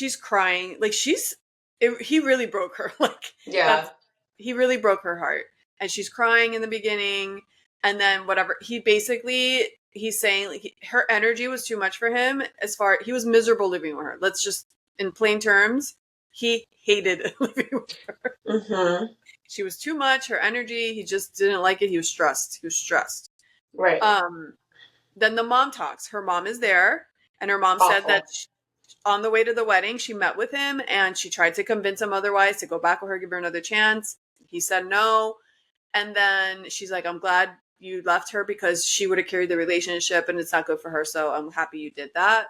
she's crying. Like he really broke her. Like Yeah. he really broke her heart. And she's crying in the beginning. And then whatever, he's saying like her energy was too much for him. He was miserable living with her. Let's just, in plain terms, he hated living with her. Mm-hmm. She was too much, her energy, he just didn't like it. He was stressed. Right. Then the mom talks. Her mom is there, and her mom said that Awful. on the way to the wedding, she met with him and she tried to convince him otherwise to go back with her, give her another chance. He said no. And then she's like, I'm glad you left her because she would have carried the relationship and it's not good for her. So I'm happy you did that.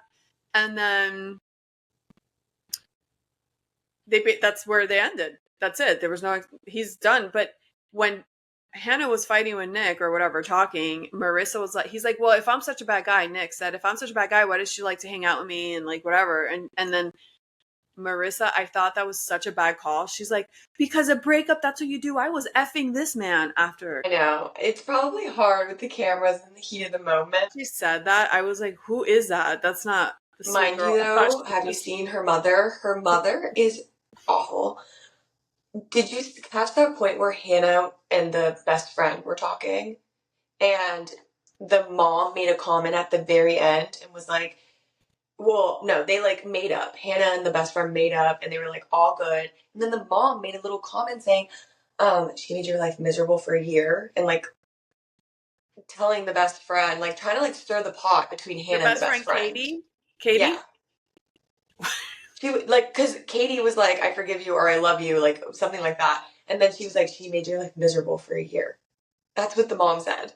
And then that's where they ended. That's it. There was no, he's done. But when Hannah was fighting with Nick or whatever, talking, Marissa was like, he's like, well, if I'm such a bad guy, Nick said, if I'm such a bad guy, why does she like to hang out with me and like whatever? And then Marissa, I thought that was such a bad call. She's like, because a breakup, that's what you do. I was effing this man after I know. It's probably hard with the cameras in the heat of the moment. she said that. I was like, who is that? That's not the sweet Mind girl. you, I thought though, she was have you just seen her mother? Her mother is awful. Did you catch that point where Hannah and the best friend were talking? And the mom made a comment at the very end and was like, well, no, they like made up. Hannah and the best friend made up and they were like all good. And then the mom made a little comment saying, she made your life miserable for a year and like telling the best friend, like trying to like stir the pot between your Hannah and the best best friend friend. Katie. Yeah. Katie? She like, cause Katie was like, I forgive you or I love you, like something like that. And then she was like, she made your life miserable for a year. That's what the mom said.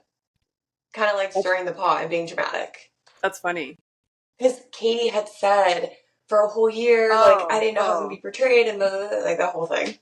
Kind of like stirring the pot and being dramatic. That's funny. Because Katie had said for a whole year, like, I Oh, didn't know how I was going to oh. be portrayed and like that whole thing.